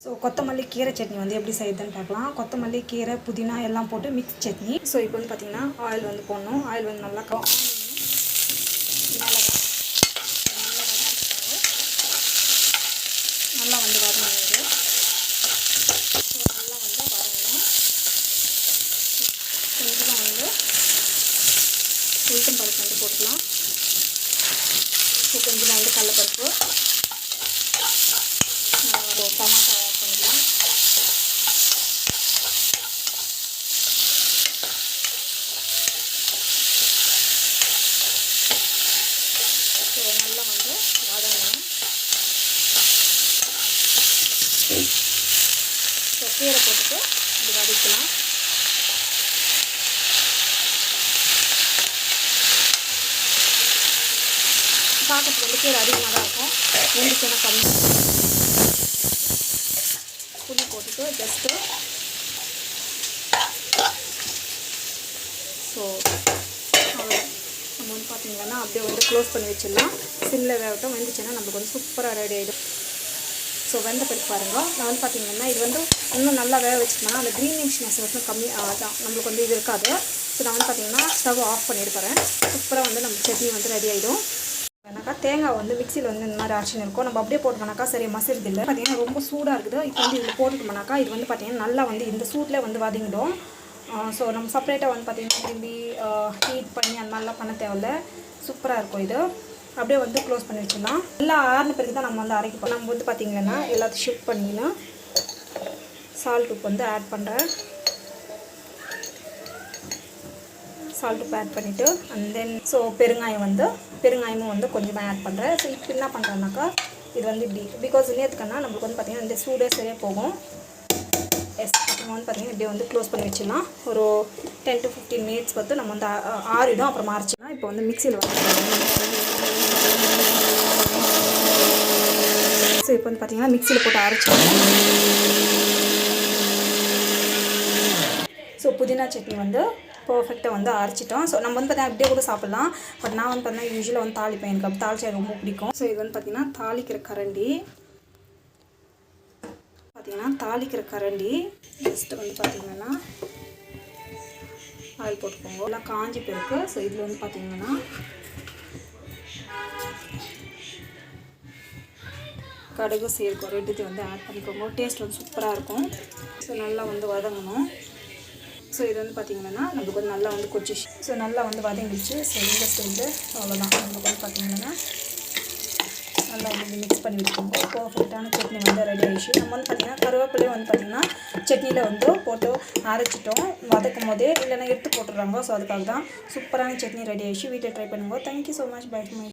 So கொத்தமல்லி கீரை சட்னி வந்து எப்படி செய்யுதுன்னு பார்க்கலாம். கொத்தமல்லி கீரை புதினா எல்லாம் போட்டு மிக்ஸ் சட்னி. ஸோ இப்போ வந்து பார்த்திங்கன்னா ஆயில் வந்து போடணும். ஆயில் வந்து நல்லா நல்லா வந்து வரணும். நல்லா வந்து வரணும். இதில் வந்து உளுத்தம் பருப்பு வந்து போட்டுக்கலாம். ஸோ கொஞ்சம் வந்து கடலைப்பருப்பு, டமாட்டோ ஆட் பண்ணிக்கலாம். ஸோ நல்லா வந்து வதங்கணும். ஸோ கீரை போட்டுட்டு இப்படி வதக்கலாம். பார்க்கறதுக்கு வந்து கீரை அதிகமாக தான் இருக்கும். வெந்துச்சுன்னா கம்மி. புளி போட்டுட்டு ஜஸ்ட்டு ஸோ அவ்வளோ நம்ம வந்து பார்த்திங்கன்னா அப்படியே வந்து க்ளோஸ் பண்ணி வச்சிடலாம். சிம்மில் வேகட்டும். வெந்துச்சுன்னா நம்மளுக்கு வந்து சூப்பராக ரெடி ஆகிடும். ஸோ வெந்த பிறகு பாருங்கள், நான் வந்து பார்த்திங்கன்னா இது வந்து இன்னும் நல்லா வேக வச்சுக்கோன்னா அந்த க்ரீனிஷ்னஸ் வந்து கம்மி தான் நம்மளுக்கு வந்து இது இருக்காது. ஸோ நான் வந்து பார்த்திங்கன்னா ஸ்டவ் ஆஃப் பண்ணியிருக்கிறேன். சூப்பராக வந்து நம்ம சட்னி வந்து ரெடி ஆகிடும். வேணாக்கா தேங்காய் வந்து மிக்சியில் வந்து இந்த மாதிரி ஆப்ஷன் இருக்கும். நம்ம அப்படியே போட்டோம்னாக்கா சரியாக மசிறது இல்லை. பார்த்திங்கன்னா ரொம்ப சூடாக இருக்குது. இப்போ வந்து இது போட்டுட்டோம்னாக்கா இது வந்து பார்த்திங்கன்னா நல்லா வந்து இந்த சூட்டில் வந்து வதங்கிடும். ஸோ நம்ம செப்பரேட்டாக வந்து பார்த்திங்கன்னா திரும்பி ஹீட் பண்ணி அந்த மாதிரிலாம் பண்ண தேவையில்ல. சூப்பராக இருக்கும். இது அப்படியே வந்து க்ளோஸ் பண்ணி வச்சிடலாம். நல்லா ஆறின பிறகு தான் நம்ம வந்து அரைக்கப்போம். நம்ம வந்து பார்த்திங்கன்னா எல்லாத்தையும் ஷிஃப்ட் பண்ணிங்கன்னா சால்ட் உப்பு வந்து ஆட் பண்ணுறேன். சால்ட் உப்பு ஆட் பண்ணிவிட்டு அண்ட் தென் ஸோ பெருங்காயமும் வந்து கொஞ்சமாக ஆட் பண்ணுறேன். ஸோ இப்போ என்ன பண்ணுறேன்னாக்கா இது வந்து இப்படி பிகாஸ் நேற்றுக்கன்னா நம்மளுக்கு வந்து பார்த்திங்கன்னா இந்த சூடே சரியாக போகும். அப்புறம் வந்து பார்த்திங்கன்னா இப்படியே வந்து க்ளோஸ் பண்ணி வச்சிடலாம். ஒரு 10 to 15 மினிட்ஸ் பார்த்து நம்ம வந்து ஆறிடும். அப்புறம் அரைச்சிடலாம். இப்போ வந்து மிக்சியில் வந்து ஸோ இப்போ வந்து பார்த்திங்கன்னா மிக்சியில் போட்டு அரைச்சிடலாம். ஸோ புதினா சட்னி வந்து பர்ஃபெக்டாக வந்து அரைச்சிட்டோம். ஸோ நம்ம வந்து பார்த்தீங்கன்னா அப்படியே கூட சாப்பிட்லாம். பட் நான் வந்து பார்த்தீங்கன்னா யூஸ்வலாக வந்து தாளிப்பேன். எனக்கு அப்படி தாளிச்சா ரொம்ப பிடிக்கும். ஸோ இது வந்து பார்த்திங்கன்னா தாளிக்கிற கரண்டி ஜஸ்ட்டு வந்து பார்த்திங்கன்னா ஆயில் போட்டுக்கோங்க. எல்லாம் காஞ்சி போயிருக்கு. ஸோ இதில் வந்து பார்த்திங்கன்னா கடுகு சீரகம் ரெண்டுத்தையும் வந்து ஆட் பண்ணிக்கோங்க. டேஸ்ட் வந்து சூப்பராக இருக்கும். ஸோ நல்லா வந்து வதங்கணும். ஸோ இது வந்து பார்த்திங்கன்னா நம்மளுக்கு வந்து நல்லா வந்து கொச்சிச்சு. ஸோ நல்லா வந்து வதங்கிடுச்சு. ஸோ இந்த ஸ்டேஜில் அவ்வளோதான். நம்மளுக்கு வந்து பார்த்திங்கன்னா நல்லா வந்து மிக்ஸ் பண்ணி வச்சுக்கோங்க. பர்ஃபெக்டான சட்னி வந்து ரெடி ஆகிடுச்சு. நம்ம வந்து பார்த்திங்கன்னா கருவேப்பிலையும் வந்து பார்த்திங்கன்னா சட்னியில் வந்து போட்டு அரைச்சிட்டோம் வதக்கும் போதே, இல்லைன்னா எடுத்து போட்டுடுறாங்க. ஸோ அதுக்காக தான் சூப்பரான சட்னி ரெடி ஆகிடுச்சு. வீட்டில் ட்ரை பண்ணுங்க. Thank you so much. பை.